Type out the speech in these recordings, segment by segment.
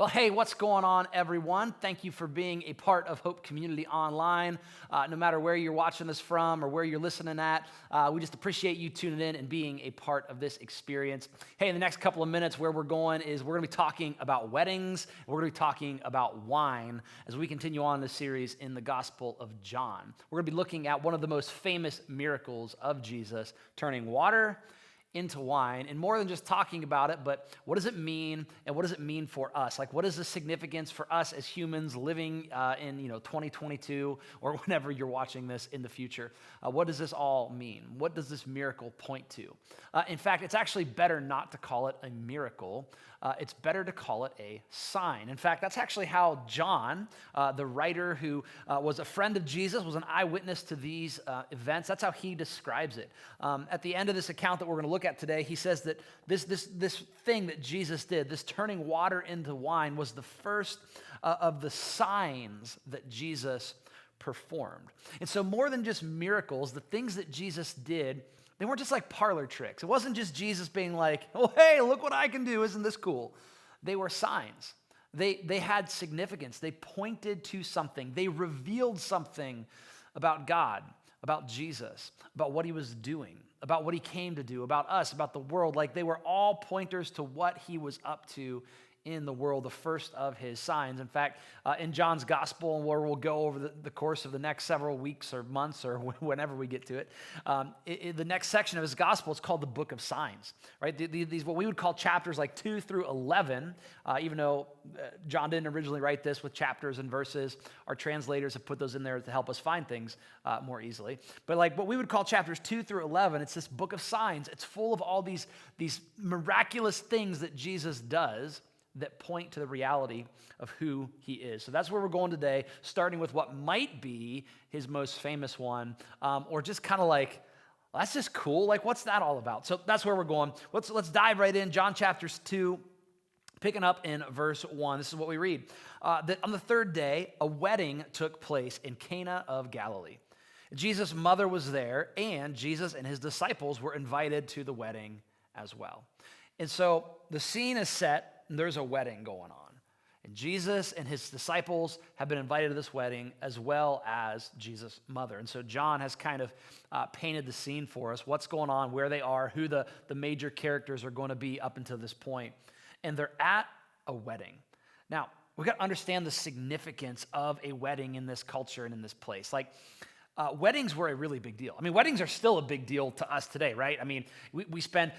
Well, hey, what's going on, everyone? Thank you for being a part of Hope Community Online. No matter where you're watching this from or where you're listening at, we just appreciate you tuning in and being a part of this experience. Hey, in the next couple of minutes, where we're going is we're going to be talking about weddings. We're going to be talking about wine as we continue on this series in the Gospel of John. We're going to be looking at one of the most famous miracles of Jesus, turning water into wine, and more than just talking about it, but what does it mean, and what does it mean for us? Like, what is the significance for us as humans living in 2022, or whenever you're watching this in the future? What does this all mean? What does this miracle point to? In fact, it's actually better not to call it a miracle. It's better to call it a sign. In fact, that's actually how John, the writer who was a friend of Jesus, was an eyewitness to these events. That's how he describes it. At the end of this account that we're going to look at today, he says that this thing that Jesus did, this turning water into wine, was the first of the signs that Jesus performed. And so more than just miracles, the things that Jesus did, they weren't just like parlor tricks. It wasn't just Jesus being like, oh, hey, look what I can do. Isn't this cool? They were signs. They had significance. They pointed to something. They revealed something about God, about Jesus, about what he was doing, about what he came to do, about us, about the world. Like, they were all pointers to what he was up to in the world, the first of his signs. In fact, in John's gospel, where we'll go over the course of the next several weeks or months or whenever we get to it, the next section of his gospel is called the book of signs, right? These what we would call chapters like 2 through 11, even though John didn't originally write this with chapters and verses. Our translators have put those in there to help us find things more easily. But like what we would call chapters 2 through 11, it's this book of signs. It's full of all these miraculous things that Jesus does that point to the reality of who he is. So that's where we're going today, starting with what might be his most famous one, or just kind of like, well, that's just cool. Like, what's that all about? So that's where we're going. Let's dive right in. John chapters 2, picking up in verse 1. This is what we read. That on the third day, a wedding took place in Cana of Galilee. Jesus' mother was there, and Jesus and his disciples were invited to the wedding as well. And so the scene is set. There's a wedding going on. And Jesus and his disciples have been invited to this wedding, as well as Jesus' mother. And so John has kind of painted the scene for us, what's going on, where they are, who the major characters are going to be up until this point. And they're at a wedding. Now, we've got to understand the significance of a wedding in this culture and in this place. Like, weddings were a really big deal. I mean, weddings are still a big deal to us today, right? I mean, we spend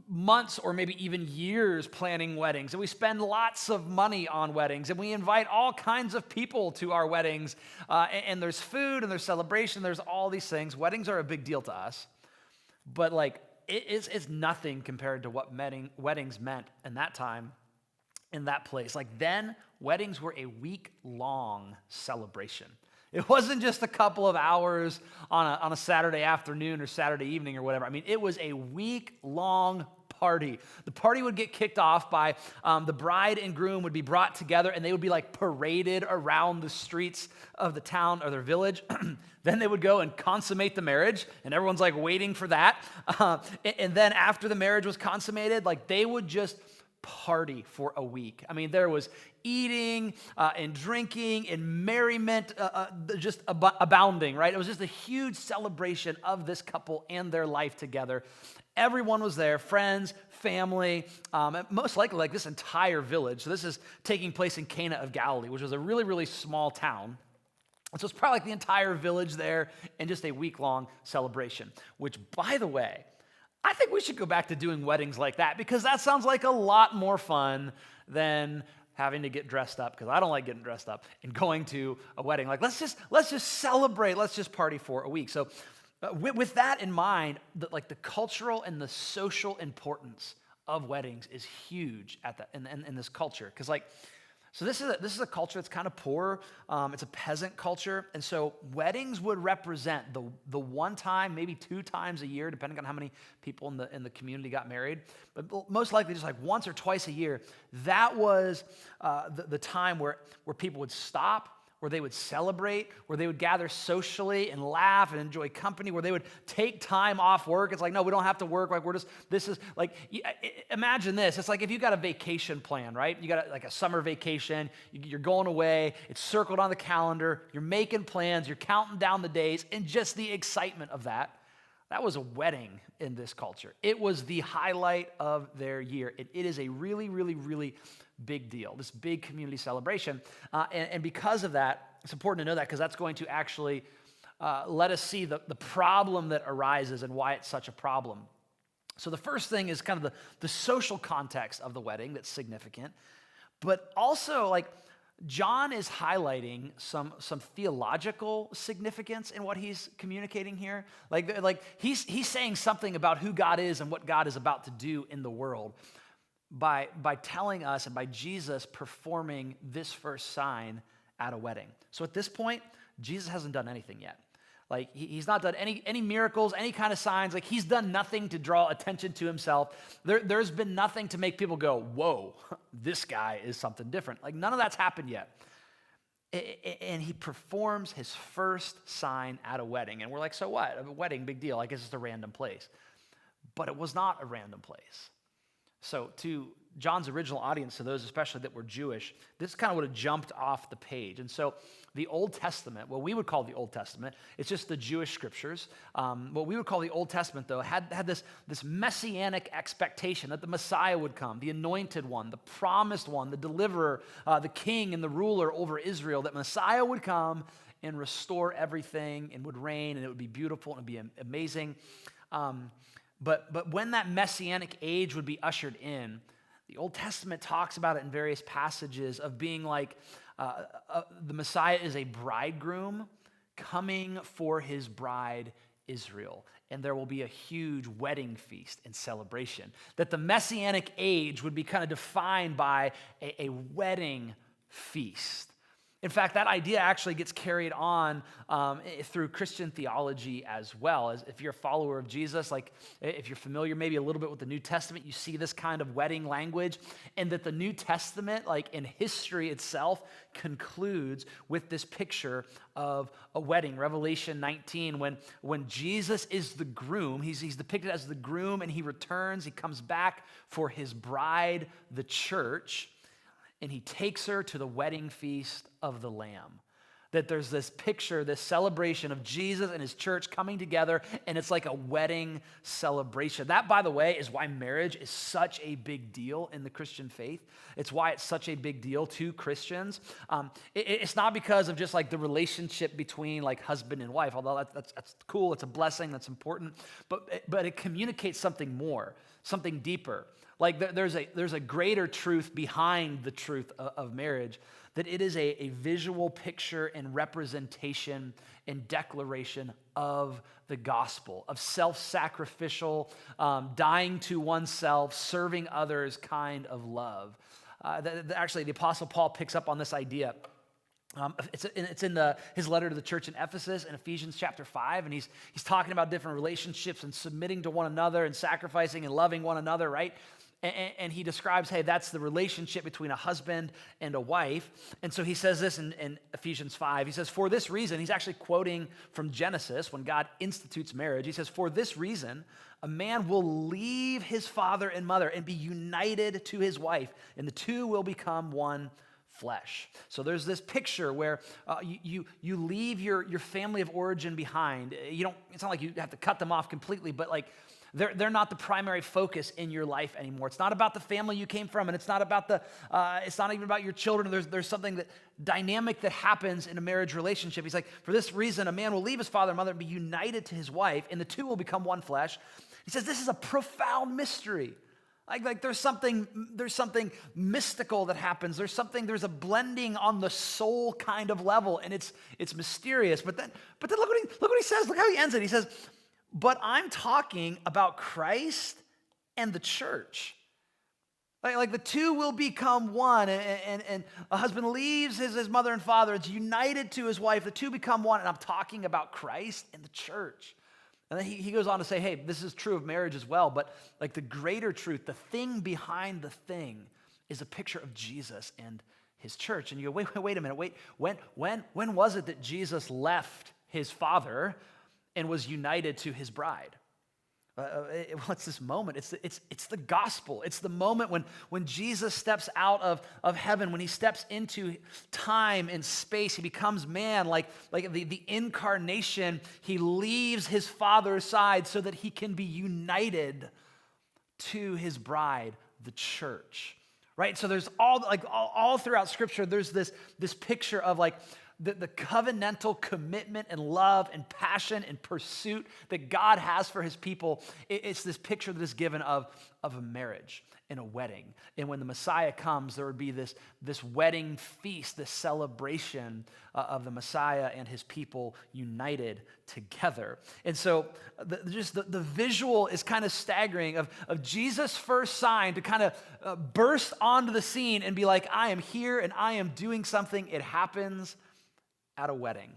months or maybe even years planning weddings, and we spend lots of money on weddings, and we invite all kinds of people to our weddings, and there's food, and there's celebration, there's all these things. Weddings are a big deal to us, but like, it's nothing compared to what weddings meant in that time, in that place. Like, then, weddings were a week-long celebration. It wasn't just a couple of hours on a Saturday afternoon or Saturday evening or whatever. I mean, it was a week-long party. The party would get kicked off by the bride and groom would be brought together, and they would be like paraded around the streets of the town or their village. Then they would go and consummate the marriage, and everyone's like waiting for that. And then after the marriage was consummated, like they would just party for a week. I mean, there was eating and drinking and merriment just abounding, right? It was just a huge celebration of this couple and their life together. Everyone was there, friends, family, most likely like this entire village. So this is taking place in Cana of Galilee, which was a really, really small town. And so it's probably like the entire village there and just a week-long celebration, which, by the way, I think we should go back to doing weddings like that, because that sounds like a lot more fun than having to get dressed up, because I don't like getting dressed up, and going to a wedding. Like, let's just celebrate, let's just party for a week. So with that in mind, the cultural and the social importance of weddings is huge in this culture, because so this is a culture that's kind of poor. It's a peasant culture, and so weddings would represent the one time, maybe 2 times a year, depending on how many people in the community got married. But most likely, just like once or twice a year, that was the time where people would stop, where they would celebrate, where they would gather socially and laugh and enjoy company, where they would take time off work. It's like, no, we don't have to work. Like, this is like, imagine this. It's like if you got a vacation plan, right? You got like a summer vacation, you're going away, it's circled on the calendar, you're making plans, you're counting down the days, and just the excitement of that. That was a wedding in this culture. It was the highlight of their year. It is a really, really, really big deal, this big community celebration. And because of that, it's important to know that because that's going to actually let us see the problem that arises and why it's such a problem. So the first thing is kind of the social context of the wedding that's significant, but also like John is highlighting some theological significance in what he's communicating here. Like he's saying something about who God is and what God is about to do in the world by telling us and by Jesus performing this first sign at a wedding. So at this point, Jesus hasn't done anything yet. Like he's not done any miracles, any kind of signs. Like he's done nothing to draw attention to himself. There's been nothing to make people go, whoa, this guy is something different. Like none of that's happened yet. And he performs his first sign at a wedding. And we're like, so what? A wedding, big deal. I guess it's a random place. But it was not a random place. So to John's original audience, to those especially that were Jewish, this kind of would have jumped off the page. And so the Old Testament, what we would call the Old Testament, it's just the Jewish scriptures. What we would call the Old Testament, though, had this messianic expectation that the Messiah would come, the anointed one, the promised one, the deliverer, the king and the ruler over Israel, that Messiah would come and restore everything and would reign and it would be beautiful and it would be amazing. But when that messianic age would be ushered in, the Old Testament talks about it in various passages of being like the Messiah is a bridegroom coming for his bride Israel. And there will be a huge wedding feast and celebration. That the messianic age would be kind of defined by a wedding feast. In fact, that idea actually gets carried on through Christian theology as well. As if you're a follower of Jesus, like if you're familiar maybe a little bit with the New Testament, you see this kind of wedding language, and that the New Testament, like in history itself, concludes with this picture of a wedding. Revelation 19, when Jesus is the groom, he's depicted as the groom, and he returns, he comes back for his bride, the church, and he takes her to the wedding feast of the Lamb. That there's this picture, this celebration of Jesus and his church coming together, and it's like a wedding celebration. That, by the way, is why marriage is such a big deal in the Christian faith. It's why it's such a big deal to Christians. It's not because of just like the relationship between like husband and wife, although that's cool, it's a blessing, that's important, but it communicates something more, something deeper. Like there's a greater truth behind the truth of marriage, that it is a visual picture and representation and declaration of the gospel, of self-sacrificial, dying to oneself, serving others kind of love. Actually, the Apostle Paul picks up on this idea. It's in his letter to the church in Ephesus in Ephesians chapter 5, and he's talking about different relationships and submitting to one another and sacrificing and loving one another, right? And he describes, hey, that's the relationship between a husband and a wife. And so he says this in Ephesians 5. He says, for this reason, he's actually quoting from Genesis when God institutes marriage. He says, for this reason, a man will leave his father and mother and be united to his wife, and the two will become one flesh. So there's this picture where you leave your family of origin behind. It's not like you have to cut them off completely, but like they're not the primary focus in your life anymore. It's not about the family you came from, and it's not even about your children. There's something dynamic that happens in a marriage relationship. He's like, for this reason, a man will leave his father and mother and be united to his wife, and the two will become one flesh. He says this is a profound mystery. Like there's something mystical that happens. There's a blending on the soul kind of level, and it's mysterious. But then look what he says. Look how he ends it. He says, but I'm talking about Christ and the church. Like the two will become one, and a husband leaves his mother and father. It's united to his wife. The two become one, and I'm talking about Christ and the church. And then he goes on to say, hey, this is true of marriage as well, but like the greater truth, the thing behind the thing is a picture of Jesus and his church. And you go, wait a minute, when was it that Jesus left his Father and was united to his bride? What's this moment? It's the gospel. It's the moment when Jesus steps out of heaven, when he steps into time and space, he becomes man, like the incarnation. He leaves his Father's side so that he can be united to his bride, the church. Right? So there's all throughout Scripture, there's this picture of like the covenantal commitment and love and passion and pursuit that God has for his people. It's this picture that is given of a marriage and a wedding. And when the Messiah comes, there would be this wedding feast, this celebration of the Messiah and his people united together. And so the visual is kind of staggering of Jesus' first sign to kind of burst onto the scene and be like, I am here and I am doing something. It happens at a wedding.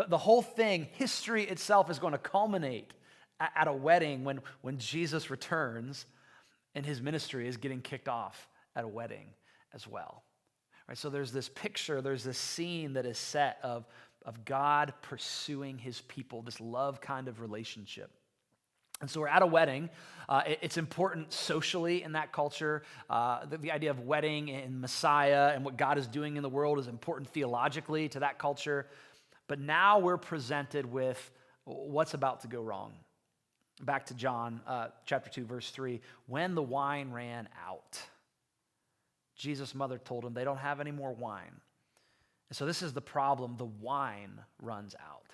The whole thing, history itself, is going to culminate at a wedding when Jesus returns, and his ministry is getting kicked off at a wedding as well. Right? So there's this picture, there's this scene that is set of God pursuing his people, this love kind of relationship. And so we're at a wedding. It's important socially in that culture. The idea of wedding and Messiah and what God is doing in the world is important theologically to that culture. But now we're presented with what's about to go wrong. Back to John chapter 2, verse 3. When the wine ran out, Jesus' mother told him they don't have any more wine. And so this is the problem. The wine runs out.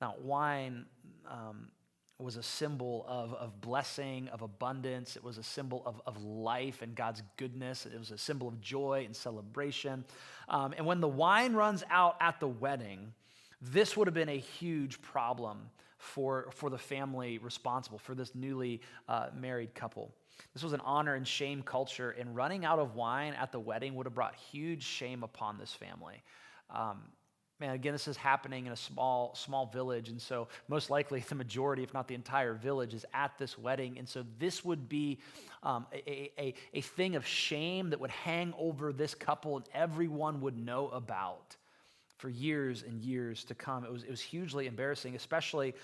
Now, wine was a symbol of blessing, of abundance. It was a symbol of life and God's goodness. It was a symbol of joy and celebration. And when the wine runs out at the wedding, this would have been a huge problem for the family responsible, for this newly married couple. This was an honor and shame culture, and running out of wine at the wedding would have brought huge shame upon this family. Man, again, this is happening in a small village, and so most likely the majority, if not the entire village, is at this wedding, and so this would be a thing of shame that would hang over this couple, and everyone would know about for years and years to come. It was hugely embarrassing, especially.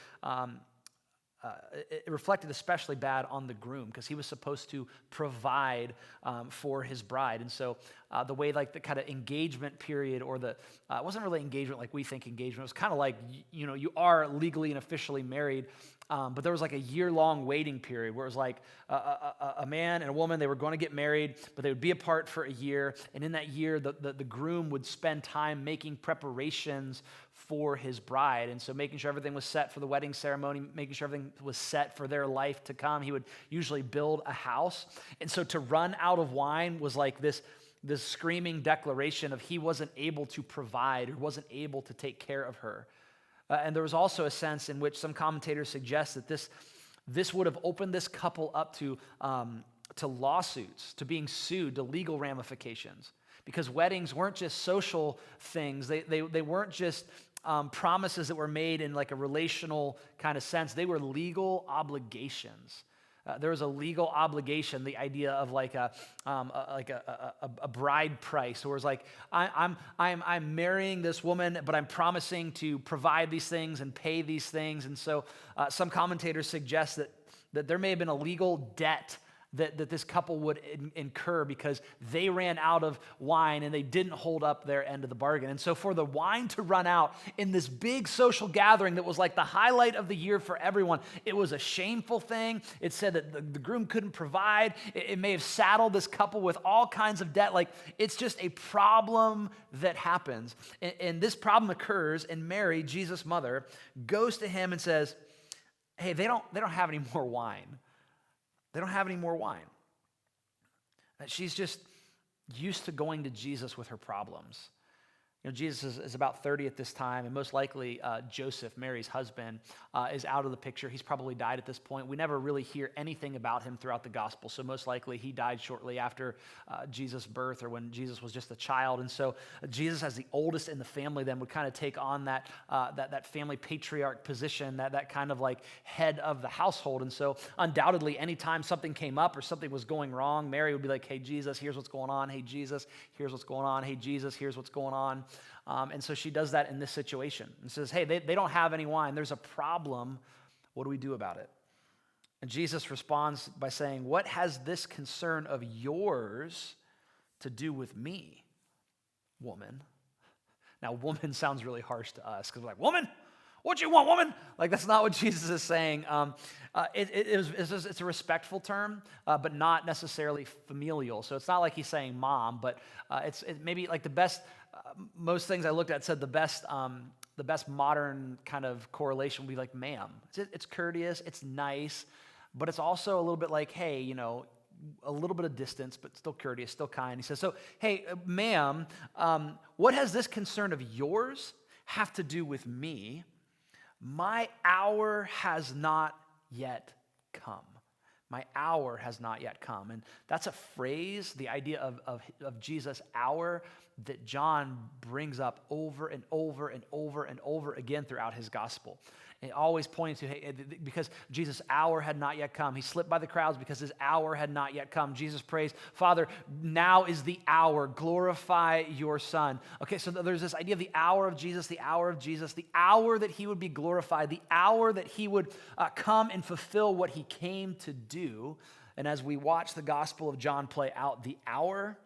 It reflected especially bad on the groom because he was supposed to provide for his bride. And so the way like the kind of engagement period or it wasn't really engagement like we think engagement. It was kind of like, you are legally and officially married, but there was like a year-long waiting period where it was like a man and a woman, they were going to get married, but they would be apart for a year. And in that year, the groom would spend time making preparations for his bride. And so making sure everything was set for the wedding ceremony, making sure everything was set for their life to come. He would usually build a house. And so to run out of wine was like this screaming declaration of he wasn't able to provide or wasn't able to take care of her. And there was also a sense in which some commentators suggest that this would have opened this couple up to lawsuits, to being sued, to legal ramifications. Because weddings weren't just social things. They weren't just promises that were made in like a relational kind of sense. They were legal obligations. There was a legal obligation, the idea of like a bride price, where it's like I'm marrying this woman, but I'm promising to provide these things and pay these things. And so some commentators suggest that there may have been a legal debt that this couple would incur because they ran out of wine and they didn't hold up their end of the bargain. And so for the wine to run out in this big social gathering that was like the highlight of the year for everyone, it was a shameful thing. It said that the groom couldn't provide. It may have saddled this couple with all kinds of debt. Like, it's just a problem that happens. And this problem occurs, and Mary, Jesus' mother, goes to him and says, hey, they don't have any more wine. They don't have any more wine. She's just used to going to Jesus with her problems. Jesus is about 30 at this time, and most likely Joseph, Mary's husband, is out of the picture. He's probably died at this point. We never really hear anything about him throughout the gospel, so most likely he died shortly after Jesus' birth or when Jesus was just a child. And so Jesus, as the oldest in the family, then would kind of take on that family patriarch position, that kind of like head of the household. And so undoubtedly, anytime something came up or something was going wrong, Mary would be like, hey, Jesus, here's what's going on. Hey, Jesus, here's what's going on. Hey, Jesus, here's what's going on. And so she does that in this situation and says, hey, they don't have any wine. There's a problem. What do we do about it? And Jesus responds by saying, what has this concern of yours to do with me, woman? Now, woman sounds really harsh to us because we're like, woman? What you want, woman? Like, that's not what Jesus is saying. It's a respectful term, but not necessarily familial. So it's not like he's saying mom, but it's maybe like the best, most things I looked at said the best modern kind of correlation would be like ma'am. It's courteous, it's nice, but it's also a little bit like, hey, a little bit of distance, but still courteous, still kind. He says, so, hey, ma'am, what has this concern of yours have to do with me? My hour has not yet come. My hour has not yet come. And that's a phrase, the idea of Jesus' hour, that John brings up over and over and over and over again throughout his gospel. And always pointing to, hey, because Jesus' hour had not yet come. He slipped by the crowds because his hour had not yet come. Jesus prays, Father, now is the hour. Glorify your Son. Okay, so there's this idea of the hour of Jesus, the hour of Jesus, the hour that he would be glorified, the hour that he would come and fulfill what he came to do. And as we watch the Gospel of John play out, the hour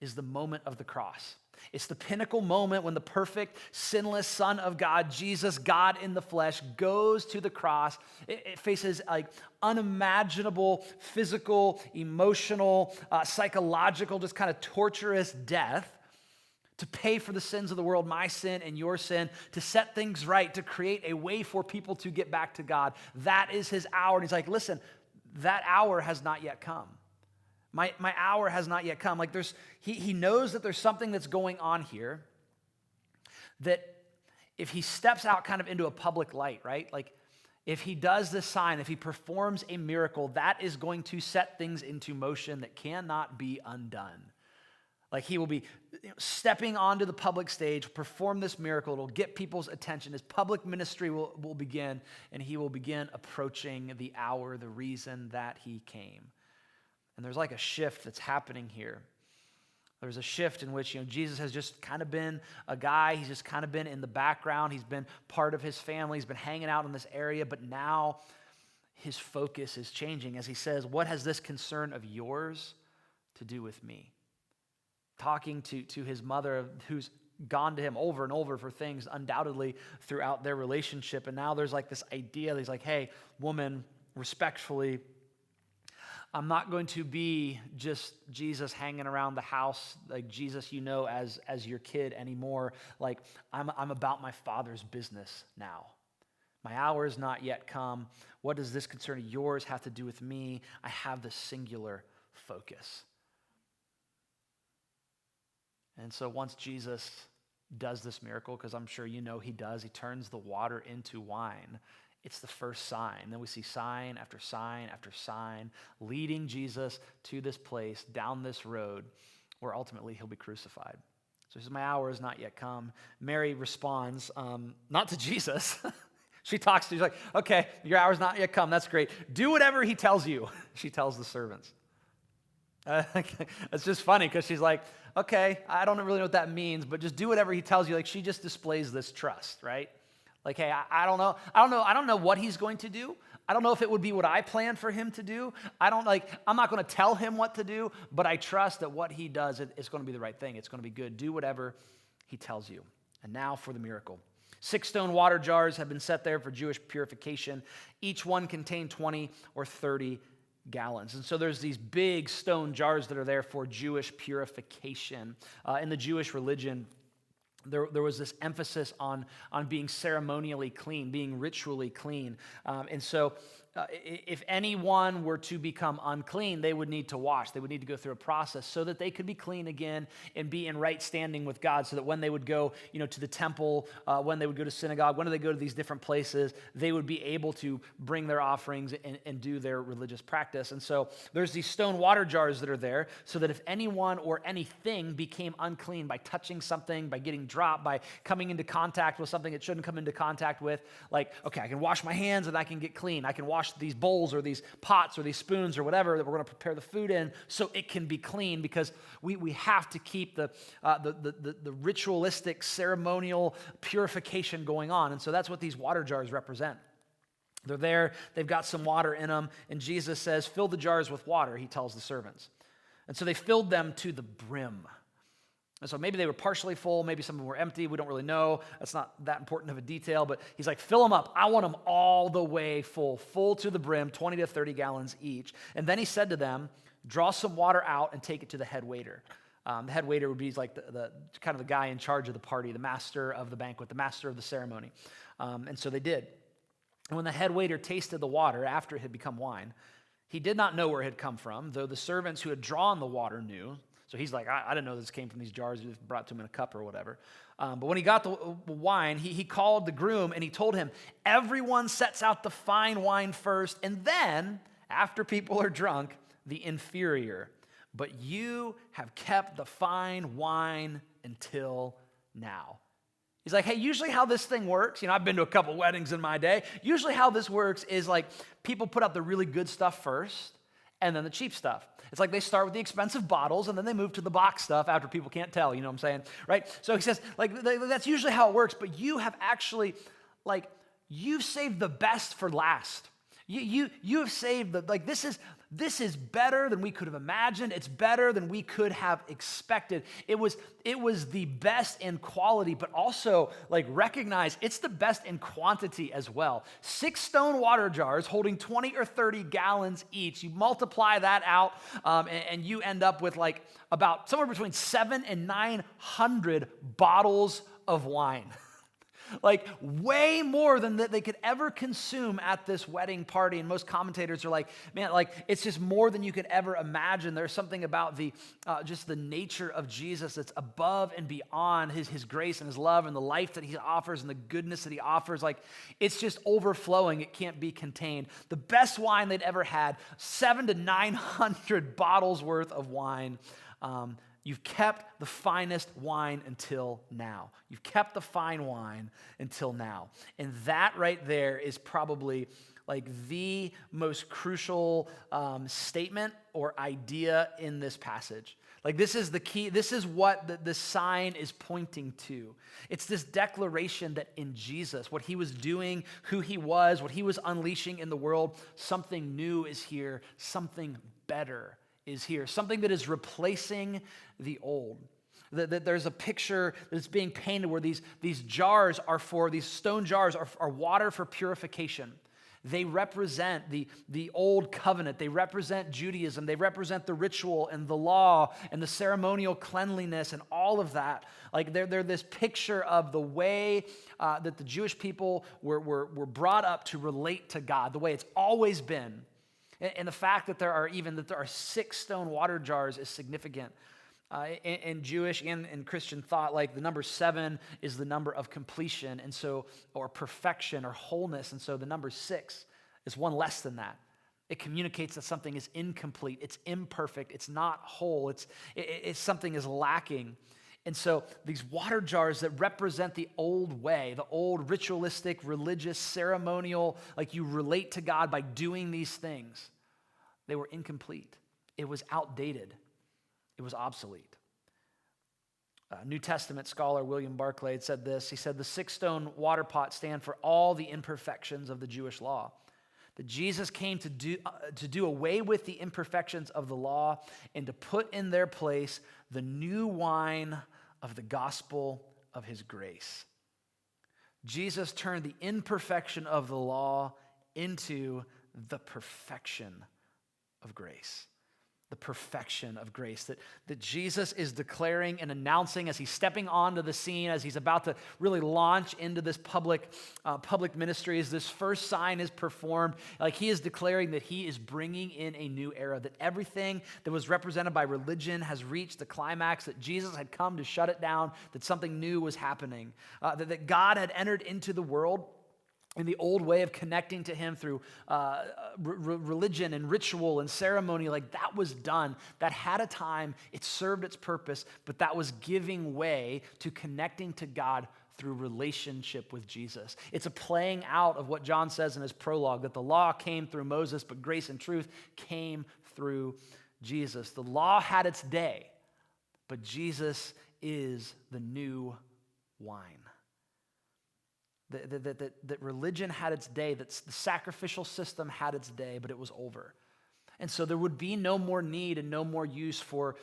is the moment of the cross. It's the pinnacle moment when the perfect, sinless Son of God, Jesus, God in the flesh, goes to the cross. It faces like unimaginable physical, emotional, psychological, just kind of torturous death to pay for the sins of the world, my sin and your sin, to set things right, to create a way for people to get back to God. That is his hour. And he's like, listen, that hour has not yet come. My hour has not yet come. Like he knows that there's something that's going on here that if he steps out kind of into a public light, right? Like if he does this sign, if he performs a miracle, that is going to set things into motion that cannot be undone. Like he will be stepping onto the public stage, perform this miracle. It'll get people's attention. His public ministry will begin, and he will begin approaching the hour, the reason that he came. And there's like a shift that's happening here. There's a shift in which, Jesus has just kind of been a guy. He's just kind of been in the background. He's been part of his family. He's been hanging out in this area. But now his focus is changing as he says, what has this concern of yours to do with me? Talking to his mother who's gone to him over and over for things undoubtedly throughout their relationship. And now there's like this idea that he's like, hey, woman, respectfully, I'm not going to be just Jesus hanging around the house, like Jesus, as your kid anymore. Like I'm about my Father's business now. My hour has not yet come. What does this concern of yours have to do with me? I have the singular focus. And so once Jesus does this miracle, because I'm sure he does, he turns the water into wine. It's the first sign. Then we see sign after sign after sign leading Jesus to this place, down this road, where ultimately he'll be crucified. So he says, my hour has not yet come. Mary responds, not to Jesus. She's like, okay, your hour's not yet come. That's great. Do whatever he tells you, she tells the servants. It's just funny because she's like, okay, I don't really know what that means, but just do whatever he tells you. Like she just displays this trust, right? Like, hey, I don't know what he's going to do. I don't know if it would be what I planned for him to do. I'm not going to tell him what to do, but I trust that what he does, it's going to be the right thing. It's going to be good. Do whatever he tells you. And now for the miracle. 6 stone water jars have been set there for Jewish purification. Each one contained 20 or 30 gallons. And so there's these big stone jars that are there for Jewish purification. In the Jewish religion, there was this emphasis on being ceremonially clean, being ritually clean. And so if anyone were to become unclean, they would need to wash. They would need to go through a process so that they could be clean again and be in right standing with God, so that when they would go, to the temple, when they would go to synagogue, when they go to these different places, they would be able to bring their offerings and do their religious practice. And so there's these stone water jars that are there so that if anyone or anything became unclean by touching something, by getting dropped, by coming into contact with something it shouldn't come into contact with, like, okay, I can wash my hands and I can get clean. I can wash these bowls or these pots or these spoons or whatever that we're going to prepare the food in so it can be clean, because we have to keep the ritualistic ceremonial purification going on. And so that's what these water jars represent. They're there, they've got some water in them, and Jesus says, fill the jars with water, he tells the servants. And so they filled them to the brim. And so maybe they were partially full, maybe some of them were empty, we don't really know. That's not that important of a detail, but he's like, fill them up. I want them all the way full to the brim, 20 to 30 gallons each. And then he said to them, draw some water out and take it to the head waiter. The head waiter would be like the kind of the guy in charge of the party, the master of the banquet, the master of the ceremony. And so they did. And when the head waiter tasted the water after it had become wine, he did not know where it had come from, though the servants who had drawn the water knew. So he's like, I didn't know this came from these jars. He just brought to him in a cup or whatever. But when he got the wine, he called the groom and he told him, everyone sets out the fine wine first, and then, after people are drunk, the inferior. But you have kept the fine wine until now. He's like, hey, usually how this thing works, I've been to a couple weddings in my day. Usually how this works is like people put out the really good stuff first, and then the cheap stuff. It's like they start with the expensive bottles, and then they move to the box stuff after people can't tell, you know what I'm saying, right? So he says, that's usually how it works, but you have actually, you've saved the best for last. You have saved this is better than we could have imagined. It's better than we could have expected. It was the best in quality, but also recognize it's the best in quantity as well. 6 stone water jars holding 20 or 30 gallons each. You multiply that out, and you end up with about somewhere between 700 and 900 bottles of wine. Way more than that they could ever consume at this wedding party. And most commentators are like, man, it's just more than you could ever imagine. There's something about just the nature of Jesus that's above and beyond his grace and his love and the life that he offers and the goodness that he offers. It's just overflowing. It can't be contained. The best wine they'd ever had, 700 to 900 bottles worth of wine. You've kept the finest wine until now. You've kept the fine wine until now. And that right there is probably the most crucial statement or idea in this passage. This is the key. This is what the sign is pointing to. It's this declaration that in Jesus, what he was doing, who he was, what he was unleashing in the world, something new is here, something better is here, something that is replacing the old. That there's a picture that's being painted where these jars are these stone jars are water for purification. They represent the old covenant. They represent Judaism. They represent the ritual and the law and the ceremonial cleanliness and all of that. They're this picture of the way that the Jewish people were brought up to relate to God, the way it's always been. And the fact that there are 6 stone water jars is significant. In Jewish and in Christian thought, the number 7 is the number of completion, and so, or perfection or wholeness, and so the number 6 is one less than that. It communicates that something is incomplete, it's imperfect, it's not whole, it's something is lacking. And so these water jars that represent the old way, the old ritualistic, religious, ceremonial, you relate to God by doing these things, they were incomplete. It was outdated. It was obsolete. New Testament scholar William Barclay had said this. He said, the 6 stone water pots stand for all the imperfections of the Jewish law. That Jesus came to do away with the imperfections of the law and to put in their place the new wine of the gospel of his grace. Jesus turned the imperfection of the law into the perfection of grace. the perfection of grace, that Jesus is declaring and announcing as he's stepping onto the scene, as he's about to really launch into this public ministry, as this first sign is performed. Like, he is declaring that he is bringing in a new era, that everything that was represented by religion has reached the climax, that Jesus had come to shut it down, that something new was happening, that God had entered into the world in the old way of connecting to him through religion and ritual and ceremony. Like, that was done. That had a time, it served its purpose, but that was giving way to connecting to God through relationship with Jesus. It's a playing out of what John says in his prologue, that the law came through Moses, but grace and truth came through Jesus. The law had its day, but Jesus is the new wine. That religion had its day, that the sacrificial system had its day, but it was over. And so there would be no more need and no more use for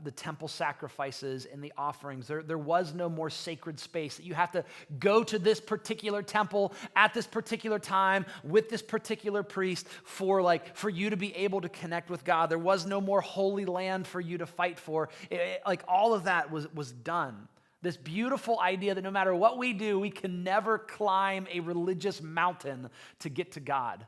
the temple sacrifices and the offerings. There was no more sacred space, that you have to go to this particular temple at this particular time with this particular priest for you to be able to connect with God. There was no more holy land for you to fight for. All of that was done. This beautiful idea that no matter what we do, we can never climb a religious mountain to get to God.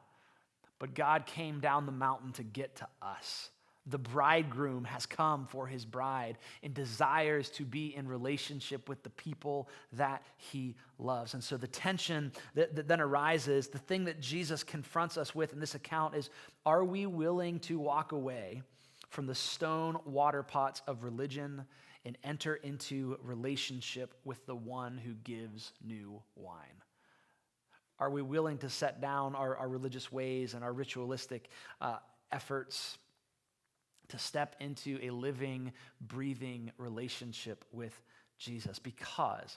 But God came down the mountain to get to us. The bridegroom has come for his bride and desires to be in relationship with the people that he loves. And so the tension that then arises, the thing that Jesus confronts us with in this account is, are we willing to walk away from the stone water pots of religion and enter into relationship with the one who gives new wine? Are we willing to set down our religious ways and our ritualistic efforts to step into a living, breathing relationship with Jesus? Because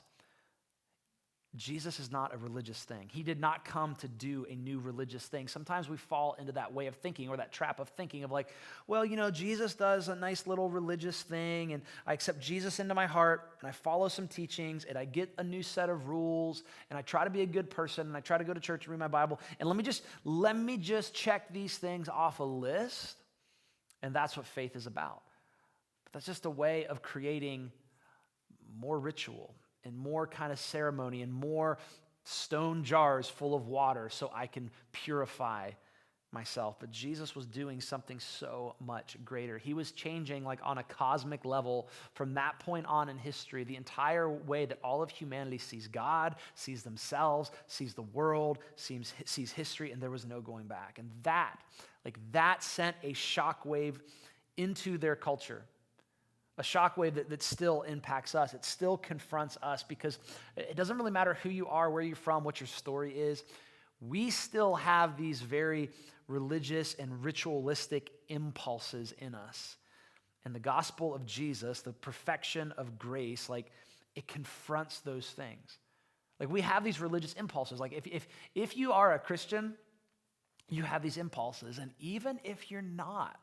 Jesus is not a religious thing. He did not come to do a new religious thing. Sometimes we fall into that way of thinking, or that trap of thinking of Jesus does a nice little religious thing, and I accept Jesus into my heart, and I follow some teachings, and I get a new set of rules, and I try to be a good person, and I try to go to church and read my Bible, and let me just check these things off a list, and that's what faith is about. But that's just a way of creating more ritual and more kind of ceremony and more stone jars full of water so I can purify myself. But Jesus was doing something so much greater. He was changing on a cosmic level from that point on in history, the entire way that all of humanity sees God, sees themselves, sees the world, sees history, and there was no going back. And that sent a shockwave into their culture. A shockwave that still impacts us. It still confronts us, because it doesn't really matter who you are, where you're from, what your story is. We still have these very religious and ritualistic impulses in us. And the gospel of Jesus, the perfection of grace, it confronts those things. We have these religious impulses. If you are a Christian, you have these impulses. And even if you're not,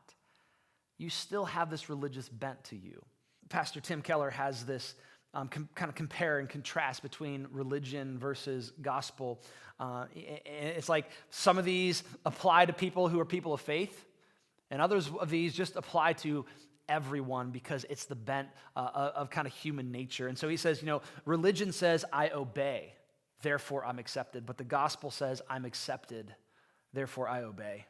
you still have this religious bent to you. Pastor Tim Keller has this kind of compare and contrast between religion versus gospel. It's like some of these apply to people who are people of faith, and others of these just apply to everyone because it's the bent of kind of human nature. And so he says, religion says, I obey, therefore I'm accepted. But the gospel says, I'm accepted, therefore I obey.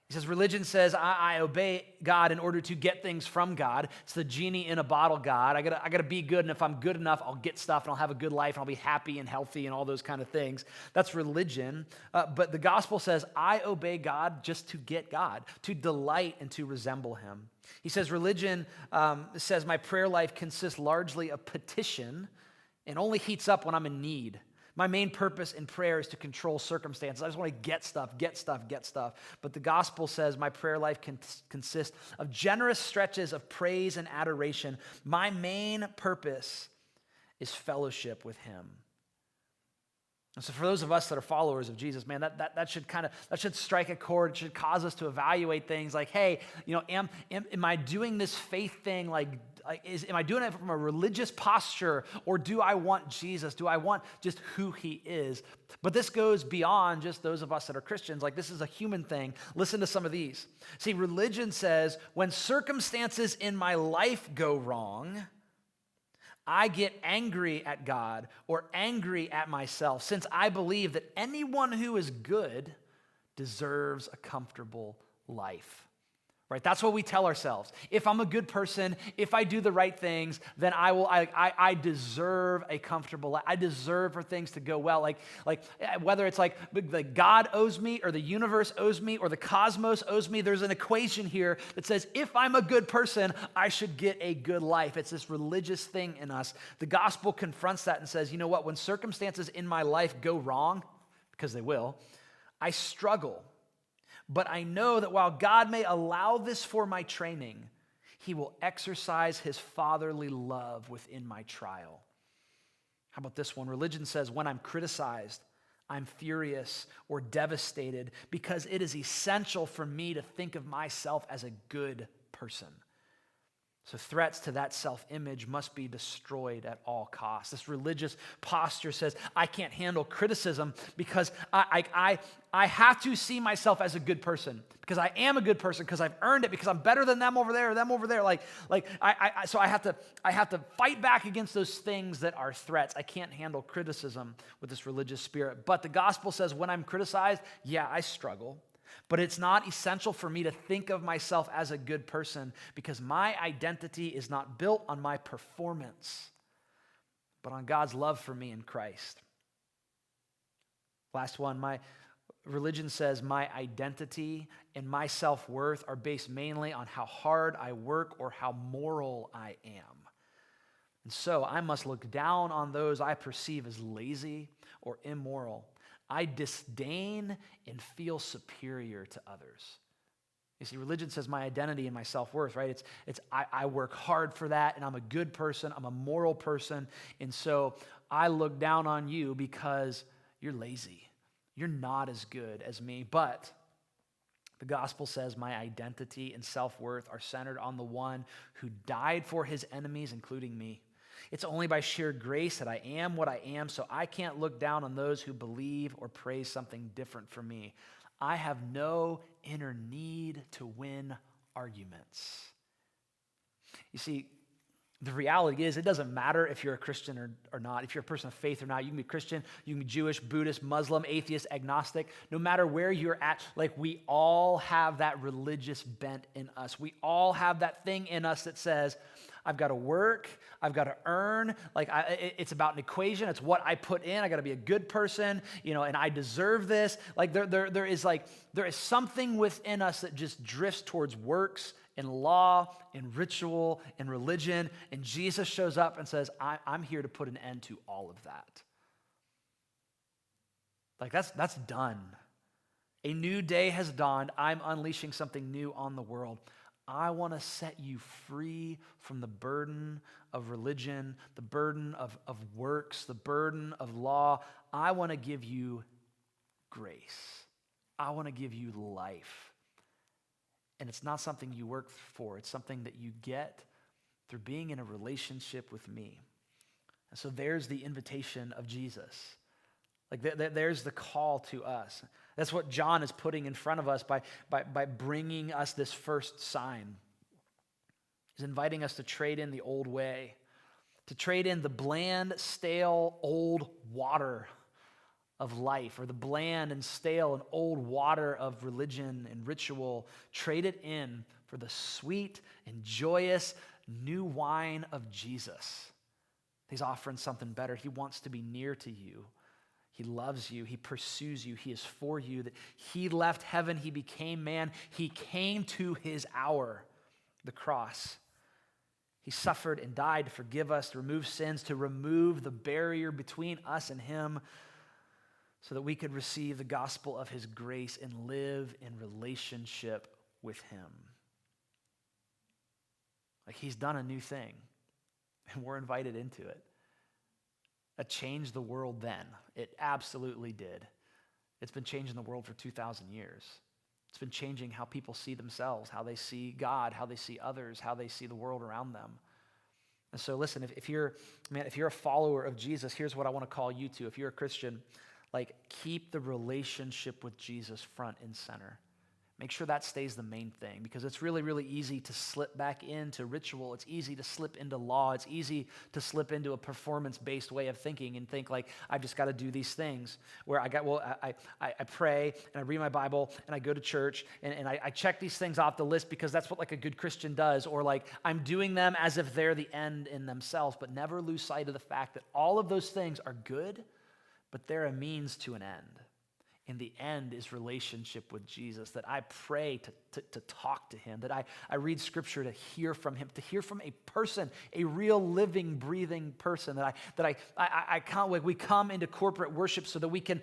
He says, religion says, I obey God in order to get things from God. It's the genie in a bottle God. I gotta be good, and if I'm good enough, I'll get stuff, and I'll have a good life, and I'll be happy and healthy and all those kind of things. That's religion. But the gospel says, I obey God just to get God, to delight and to resemble him. He says, religion says my prayer life consists largely of petition and only heats up when I'm in need. My main purpose in prayer is to control circumstances. I just want to get stuff. But the gospel says my prayer life consists of generous stretches of praise and adoration. My main purpose is fellowship with him. And so for those of us that are followers of Jesus, man, that should strike a chord. It should cause us to evaluate things like, hey, am I doing this faith thing am I doing it from a religious posture, or do I want Jesus? Do I want just who he is? But this goes beyond just those of us that are Christians. Like, this is a human thing. Listen to some of these. See, religion says, when circumstances in my life go wrong, I get angry at God or angry at myself, since I believe that anyone who is good deserves a comfortable life. Right? That's what we tell ourselves. If I'm a good person, if I do the right things, then I deserve a comfortable life. I deserve for things to go well. Like whether it's like God owes me, or the universe owes me, or the cosmos owes me, there's an equation here that says if I'm a good person, I should get a good life. It's this religious thing in us. The gospel confronts that and says, you know what? When circumstances in my life go wrong, because they will, I struggle. But I know that while God may allow this for my training, he will exercise his fatherly love within my trial. How about this one? Religion says when I'm criticized, I'm furious or devastated because it is essential for me to think of myself as a good person. So threats to that self-image must be destroyed at all costs. This religious posture says, I can't handle criticism because I have to see myself as a good person, because I am a good person, because I've earned it, because I'm better than them over there, or them over there. So I have to fight back against those things that are threats. I can't handle criticism with this religious spirit. But the gospel says when I'm criticized, yeah, I struggle. But it's not essential for me to think of myself as a good person, because my identity is not built on my performance, but on God's love for me in Christ. Last one, my religion says my identity and my self-worth are based mainly on how hard I work or how moral I am. And so I must look down on those I perceive as lazy or immoral. I disdain and feel superior to others. You see, religion says my identity and my self-worth, right? I work hard for that, and I'm a good person, I'm a moral person, and so I look down on you because you're lazy. You're not as good as me. But the gospel says my identity and self-worth are centered on the one who died for his enemies, including me. It's only by sheer grace that I am what I am, so I can't look down on those who believe or praise something different from me. I have no inner need to win arguments. You see, the reality is it doesn't matter if you're a Christian or not, if you're a person of faith or not. You can be Christian, you can be Jewish, Buddhist, Muslim, atheist, agnostic. No matter where you're at, like, we all have that religious bent in us. We all have that thing in us that says, I've got to work, I've got to earn, it's about an equation, it's what I put in, I got to be a good person, and I deserve this. There is something within us that just drifts towards works and law and ritual and religion, and Jesus shows up and says, I'm here to put an end to all of that. That's done. A new day has dawned. I'm unleashing something new on the world. I want to set you free from the burden of religion, the burden of works, the burden of law. I want to give you grace. I want to give you life. And it's not something you work for. It's something that you get through being in a relationship with me. And so there's the invitation of Jesus. There's the call to us. That's what John is putting in front of us by bringing us this first sign. He's inviting us to trade in the old way, to trade in the bland, stale, old water of life, or the bland and stale and old water of religion and ritual. Trade it in for the sweet and joyous new wine of Jesus. He's offering something better. He wants to be near to you. He loves you. He pursues you. He is for you. That he left heaven. He became man. He came to his hour, the cross. He suffered and died to forgive us, to remove sins, to remove the barrier between us and him, so that we could receive the gospel of his grace and live in relationship with him. He's done a new thing, and we're invited into it. That changed the world then. It absolutely did. It's been changing the world for 2,000 years. It's been changing how people see themselves, how they see God, how they see others, how they see the world around them. And so listen, if you're a follower of Jesus, here's what I want to call you to. If you're a Christian, like, keep the relationship with Jesus front and center. Make sure that stays the main thing, because it's really, really easy to slip back into ritual. It's easy to slip into law. It's easy to slip into a performance-based way of thinking and think like, I've just got to do these things where I pray and I read my Bible and I go to church and I check these things off the list because that's what like a good Christian does, or like I'm doing them as if they're the end in themselves, but never lose sight of the fact that all of those things are good, but they're a means to an end. And the end is relationship with Jesus, that I pray to talk to him, that I read scripture to hear from him, to hear from a person, a real living, breathing person, we come into corporate worship so that we can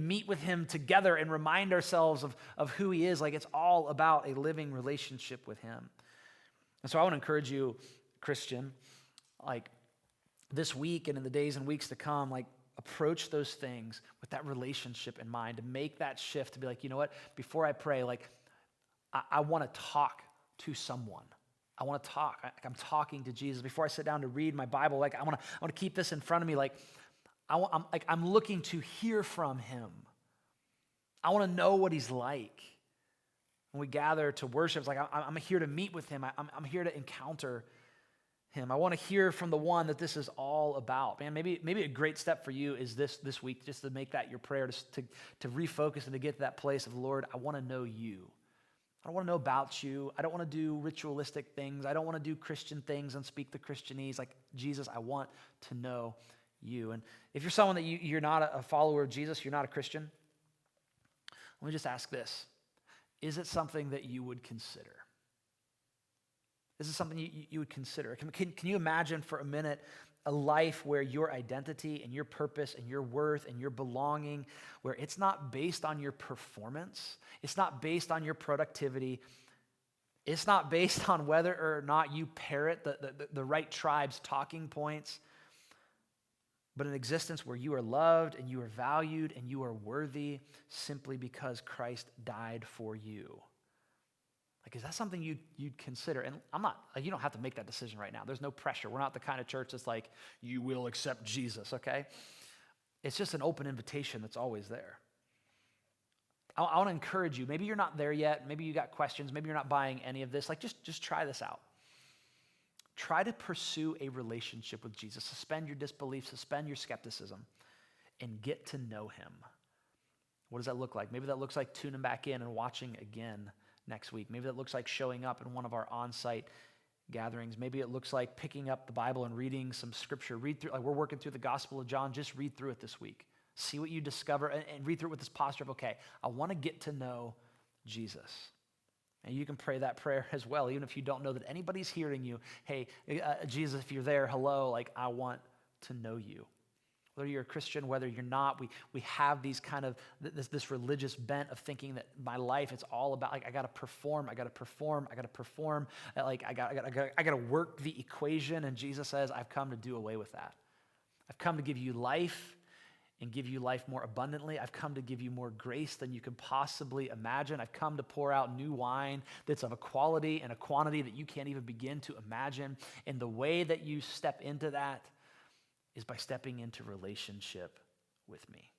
meet with him together and remind ourselves of who he is. Like, it's all about a living relationship with him. And so I want to encourage you, Christian, like this week and in the days and weeks to come, like, approach those things with that relationship in mind, to make that shift, to be like, you know what, before I pray, like, I want to talk to someone. I want to talk. I'm talking to Jesus. Before I sit down to read my Bible, like, I want to keep this in front of me. Like, I'm looking to hear from him. I want to know what he's like. When we gather to worship, it's like, I'm here to meet with him. I'm here to encounter him. I want to hear from the one that this is all about. Man, maybe a great step for you is this week, just to make that your prayer, to refocus and to get to that place of, Lord, I want to know you. I don't want to know about you. I don't want to do ritualistic things. I don't want to do Christian things and speak the Christianese. Like, Jesus, I want to know you. And if you're someone that you're not a follower of Jesus, you're not a Christian, let me just ask this. Is it something that you would consider? Is it something you would consider? Can you imagine for a minute a life where your identity and your purpose and your worth and your belonging, where it's not based on your performance, it's not based on your productivity, it's not based on whether or not you parrot the right tribe's talking points, but an existence where you are loved and you are valued and you are worthy simply because Christ died for you? Like, is that something you'd consider? And you don't have to make that decision right now. There's no pressure. We're not the kind of church that's like, you will accept Jesus, okay? It's just an open invitation that's always there. I want to encourage you. Maybe you're not there yet. Maybe you got questions. Maybe you're not buying any of this. Like, just try this out. Try to pursue a relationship with Jesus. Suspend your disbelief, suspend your skepticism, and get to know him. What does that look like? Maybe that looks like tuning back in and watching again next week. Maybe that looks like showing up in one of our on-site gatherings. Maybe it looks like picking up the Bible and reading some scripture. Read through, like we're working through the Gospel of John. Just read through it this week. See what you discover and read through it with this posture of, okay, I want to get to know Jesus. And you can pray that prayer as well, even if you don't know that anybody's hearing you. Hey, Jesus, if you're there, hello, like, I want to know you. Whether you're a Christian, whether you're not, we have these kind of, this religious bent of thinking that my life, it's all about, like, I got to perform. Like, I got to work the equation. And Jesus says, I've come to do away with that. I've come to give you life and give you life more abundantly. I've come to give you more grace than you could possibly imagine. I've come to pour out new wine that's of a quality and a quantity that you can't even begin to imagine. And the way that you step into that is by stepping into relationship with me.